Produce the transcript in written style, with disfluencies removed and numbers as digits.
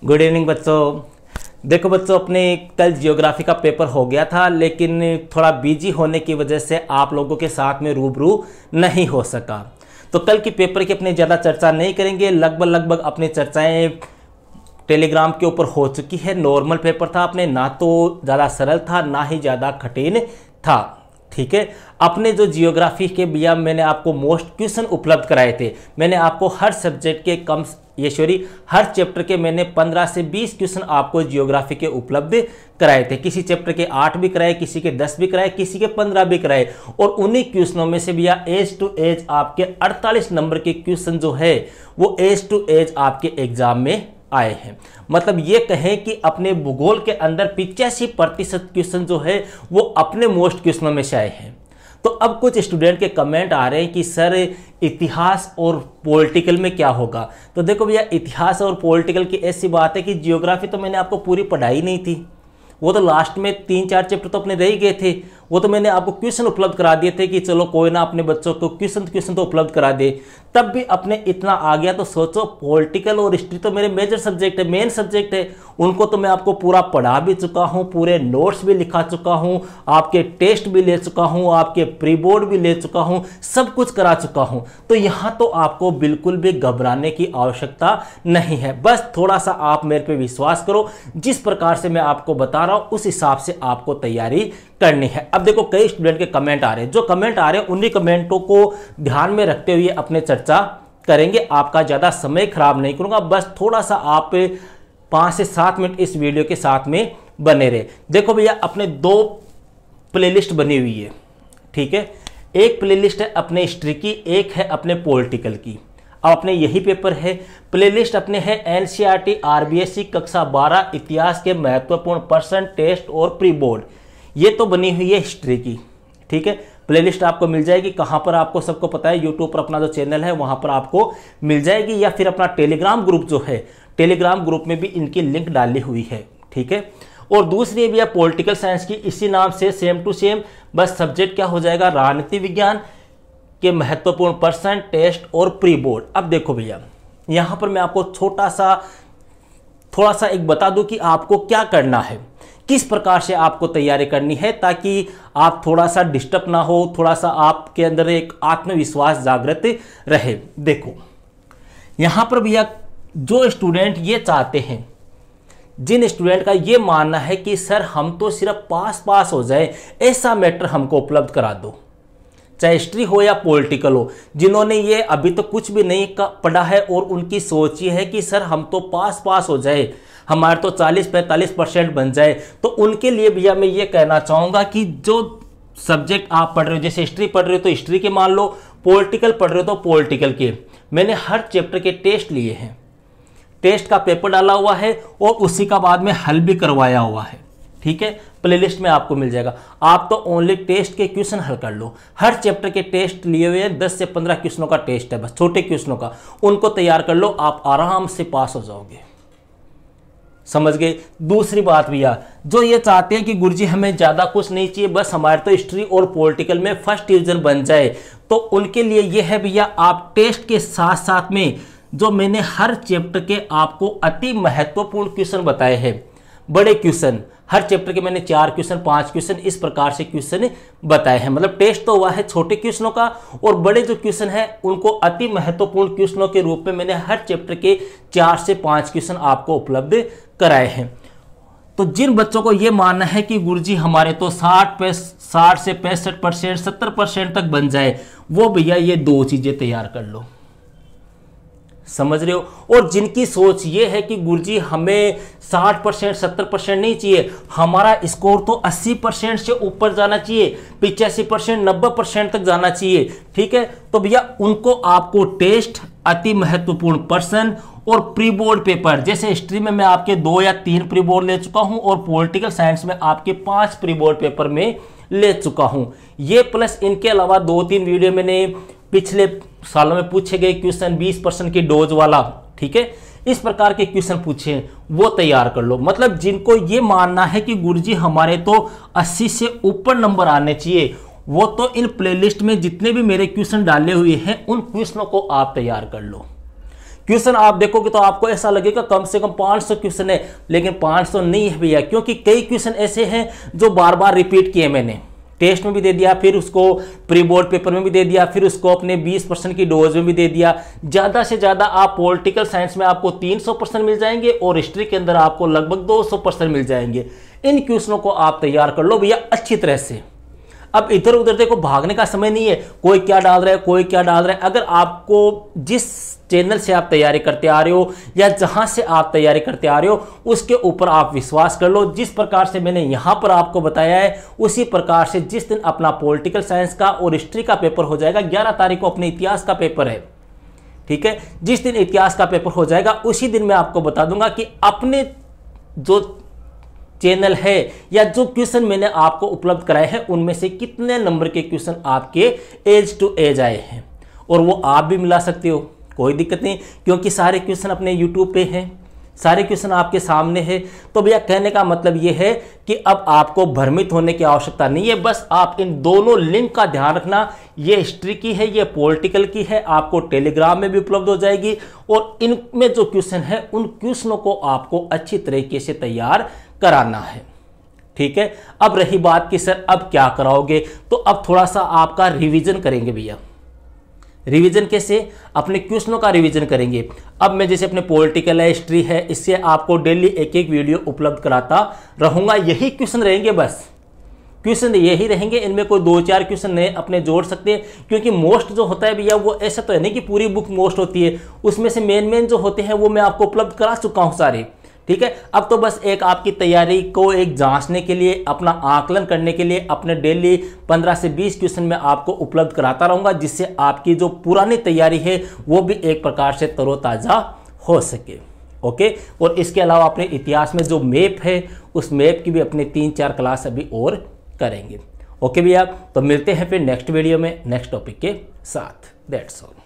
Good evening बच्चों। देखो बच्चों, अपने कल जियोग्राफी का पेपर हो गया था, लेकिन थोड़ा बिजी होने की वजह से आप लोगों के साथ में रूबरू नहीं हो सका। तो कल की पेपर की अपनी ज़्यादा चर्चा नहीं करेंगे। लगभग अपनी चर्चाएं टेलीग्राम के ऊपर हो चुकी है। नॉर्मल पेपर था, अपने ना तो ज़्यादा सरल था ना ही ज़्यादा कठिन था। ठीक है, अपने जो जियोग्राफी के भैया मैंने आपको मोस्ट क्वेश्चन उपलब्ध कराए थे। मैंने आपको हर सब्जेक्ट के हर चैप्टर के मैंने 15 से 20 क्वेश्चन आपको जियोग्राफी के उपलब्ध कराए थे। किसी चैप्टर के 8 भी कराए, किसी के 10 भी कराए, किसी के 15 भी कराए। और उन्हीं क्वेश्चनों में से भैया एज टू एज आपके 48 नंबर के क्वेश्चन जो है वो एज टू एज आपके एग्जाम में आए हैं। मतलब ये कहें कि अपने भूगोल के अंदर 85% क्वेश्चन जो है वो अपने मोस्ट क्वेश्चनों में से आए हैं। तो अब कुछ स्टूडेंट के कमेंट आ रहे हैं कि सर इतिहास और पॉलिटिकल में क्या होगा। तो देखो भैया, इतिहास और पॉलिटिकल की ऐसी बात है कि जियोग्राफी तो मैंने आपको पूरी पढ़ाई नहीं थी, वो तो लास्ट में 3-4 चैप्टर तो अपने रह ही गए थे। वो तो मैंने आपको क्वेश्चन उपलब्ध करा दिए थे कि चलो कोई ना, अपने बच्चों को क्वेश्चन तो उपलब्ध करा दे। तब भी अपने इतना आ गया, तो सोचो पॉलिटिकल और हिस्ट्री तो मेरे मेजर सब्जेक्ट है, मेन सब्जेक्ट है। उनको तो मैं आपको पूरा पढ़ा भी चुका हूँ, पूरे नोट्स भी लिखा चुका हूँ, आपके टेस्ट भी ले चुका हूँ, आपके प्री बोर्ड भी ले चुका हूँ, सब कुछ करा चुका हूँ। तो यहाँ तो आपको बिल्कुल भी घबराने की आवश्यकता नहीं है। बस थोड़ा सा आप मेरे पे विश्वास करो, जिस प्रकार से मैं आपको बता रहा हूँ उस हिसाब से आपको तैयारी करनी है। अब देखो, कई स्टूडेंट के कमेंट आ रहे हैं, जो कमेंट आ रहे हैं उन्हीं कमेंटों को ध्यान में रखते हुए अपने चर्चा करेंगे। आपका ज्यादा समय खराब नहीं करूंगा, बस थोड़ा सा आप 5 से 7 मिनट इस वीडियो के साथ में बने रहे। देखो भैया, अपने 2 प्लेलिस्ट बनी हुई है। ठीक है, एक प्लेलिस्ट है अपने हिस्ट्री की, एक है अपने पॉलिटिकल की। अब अपने यही पेपर है, प्लेलिस्ट अपने है एनसीईआरटी आरबीएसई कक्षा 12 इतिहास के महत्वपूर्ण प्रश्न, टेस्ट और प्री बोर्ड। ये तो बनी हुई है हिस्ट्री की। ठीक है, प्लेलिस्ट आपको मिल जाएगी कहाँ पर, आपको सबको पता है, यूट्यूब पर अपना जो चैनल है वहाँ पर आपको मिल जाएगी, या फिर अपना टेलीग्राम ग्रुप जो है, टेलीग्राम ग्रुप में भी इनकी लिंक डाली हुई है। ठीक है, और दूसरी भी है पॉलिटिकल साइंस की, इसी नाम से सेम टू सेम, बस सब्जेक्ट क्या हो जाएगा, राजनीति विज्ञान के महत्वपूर्ण प्रश्न, टेस्ट और प्री बोर्ड। अब देखो भैया, यहाँ पर मैं आपको थोड़ा सा एक बता दूं कि आपको क्या करना है, किस प्रकार से आपको तैयारी करनी है, ताकि आप थोड़ा सा डिस्टर्ब ना हो, थोड़ा सा आपके अंदर एक आत्मविश्वास जागृत रहे। देखो यहां पर भैया, जो स्टूडेंट ये चाहते हैं, जिन स्टूडेंट का ये मानना है कि सर हम तो सिर्फ पास हो जाए, ऐसा मैटर हमको उपलब्ध करा दो, चाहे हिस्ट्री हो या पॉलिटिकल हो, जिन्होंने ये अभी तो कुछ भी नहीं पढ़ा है और उनकी सोच ये है कि सर हम तो पास हो जाए, हमारे तो 40-45% बन जाए, तो उनके लिए भैया मैं ये कहना चाहूँगा कि जो सब्जेक्ट आप पढ़ रहे हो, जैसे हिस्ट्री पढ़ रहे हो तो हिस्ट्री के मान लो, पॉलिटिकल पढ़ रहे हो तो पॉलिटिकल के, मैंने हर चैप्टर के टेस्ट लिए हैं, टेस्ट का पेपर डाला हुआ है और उसी का बाद में हल भी करवाया हुआ है। ठीक है, प्लेलिस्ट में आपको मिल जाएगा। आप तो ओनली टेस्ट के क्वेश्चन हल कर लो, हर चैप्टर के टेस्ट लिए हुए हैं, 10 से 15 क्वेश्चनों का टेस्ट है, बस छोटे क्वेश्चनों का, उनको तैयार कर लो, आप आराम से पास हो जाओगे। समझ गए। दूसरी बात भैया, जो ये चाहते हैं कि गुरुजी हमें ज्यादा कुछ नहीं चाहिए, बस हमारे तो हिस्ट्री और पॉलिटिकल में फर्स्ट डिवीजन बन जाए, तो उनके लिए ये है भैया, आप टेस्ट के साथ साथ में जो मैंने हर चैप्टर के आपको अति महत्वपूर्ण क्वेश्चन बताए हैं, बड़े क्वेश्चन, हर चैप्टर के मैंने 4 क्वेश्चन 5 क्वेश्चन इस प्रकार से क्वेश्चन बताए हैं। मतलब टेस्ट तो हुआ है छोटे क्वेश्चनों का, और बड़े जो क्वेश्चन है उनको अति महत्वपूर्ण क्वेश्चनों के रूप में मैंने हर चैप्टर के 4 से 5 क्वेश्चन आपको उपलब्ध कराए हैं। तो जिन बच्चों को यह मानना है कि गुरुजी हमारे तो 60 से 65% 70% तक बन जाए, वो भैया ये 2 चीजें तैयार कर लो। समझ रहे हो। और जिनकी सोच ये है कि गुरुजी हमें 60% 70% नहीं चाहिए, हमारा स्कोर तो 80% से ऊपर जाना चाहिए, 85% 90% तक जाना चाहिए, ठीक है, तो भैया उनको आपको टेस्ट, अति महत्वपूर्ण प्रश्न और प्री बोर्ड पेपर, जैसे हिस्ट्री में मैं आपके 2 या 3 प्री बोर्ड ले चुका हूं और पॉलिटिकल साइंस में आपके 5 प्री बोर्ड पेपर में ले चुका हूं। ये प्लस इनके अलावा 2-3 वीडियो मैंने पिछले सालों में पूछे गए क्वेश्चन 20% की डोज वाला, ठीक है, इस प्रकार के क्वेश्चन पूछे, वो तैयार कर लो। मतलब जिनको ये मानना है कि गुरुजी हमारे तो 80 से ऊपर नंबर आने चाहिए, वो तो इन प्लेलिस्ट में जितने भी मेरे क्वेश्चन डाले हुए हैं उन क्वेश्चनों को आप तैयार कर लो। क्वेश्चन आप देखोगे तो आपको ऐसा लगेगा कम से कम 500 क्वेश्चन है, लेकिन 500 नहीं है भैया, क्योंकि कई क्वेश्चन ऐसे हैं जो बार बार रिपीट किए मैंने। टेस्ट में भी दे दिया, फिर उसको प्री बोर्ड पेपर में भी दे दिया, फिर उसको अपने 20% की डोज में भी दे दिया। ज़्यादा से ज़्यादा आप पॉलिटिकल साइंस में आपको 300% मिल जाएंगे और हिस्ट्री के अंदर आपको लगभग 200% मिल जाएंगे। इन क्वेश्चनों को आप तैयार कर लो भैया अच्छी तरह से। अब इधर उधर देखो भागने का समय नहीं है, कोई क्या डाल रहा है कोई क्या डाल रहा है। अगर आपको जिस चैनल से आप तैयारी करते आ रहे हो या जहां से आप तैयारी करते आ रहे हो उसके ऊपर आप विश्वास कर लो। जिस प्रकार से मैंने यहां पर आपको बताया है उसी प्रकार से जिस दिन अपना पॉलिटिकल साइंस का और हिस्ट्री का पेपर हो जाएगा, 11 तारीख को अपने इतिहास का पेपर है, ठीक है, जिस दिन इतिहास का पेपर हो जाएगा उसी दिन मैं आपको बता दूंगा कि अपने जो चैनल है या जो क्वेश्चन मैंने आपको उपलब्ध कराए हैं उनमें से कितने नंबर के क्वेश्चन आपके एज टू एज आए हैं। और वो आप भी मिला सकते हो, कोई दिक्कत नहीं, क्योंकि सारे क्वेश्चन अपने यूट्यूब पे हैं, सारे क्वेश्चन आपके सामने हैं। तो भैया कहने का मतलब ये है कि अब आपको भ्रमित होने की आवश्यकता नहीं है। बस आप इन दोनों लिंक का ध्यान रखना, ये हिस्ट्री की है, ये पॉलिटिकल की है, आपको टेलीग्राम में भी उपलब्ध हो जाएगी। और इनमें जो क्वेश्चन है उन क्वेश्चनों को आपको अच्छी तरीके से तैयार कराना है, ठीक है। अब रही बात कि सर अब क्या कराओगे, तो अब थोड़ा सा आपका रिवीजन करेंगे भैया। रिवीजन कैसे? अपने क्वेश्चनों का रिवीजन करेंगे। अब मैं जैसे अपने पॉलिटिकल है, हिस्ट्री है, इससे आपको डेली एक एक वीडियो उपलब्ध कराता रहूंगा। यही क्वेश्चन रहेंगे, बस क्वेश्चन यही रहेंगे, इनमें कोई 2-4 क्वेश्चन नए अपने जोड़ सकते हैं। क्योंकि मोस्ट जो होता है भैया वो ऐसा तो है नहीं कि पूरी बुक मोस्ट होती है, उसमें से मेन जो होते हैं वो मैं आपको उपलब्ध करा चुका हूँ सारे, ठीक है। अब तो बस एक आपकी तैयारी को एक जांचने के लिए, अपना आकलन करने के लिए अपने डेली 15 से 20 क्वेश्चन में आपको उपलब्ध कराता रहूंगा, जिससे आपकी जो पुरानी तैयारी है वो भी एक प्रकार से तरोताज़ा हो सके, ओके। और इसके अलावा अपने इतिहास में जो मैप है उस मैप की भी अपने 3-4 क्लास अभी और करेंगे, ओके भैया। तो मिलते हैं फिर नेक्स्ट वीडियो में नेक्स्ट टॉपिक के साथ। That's all.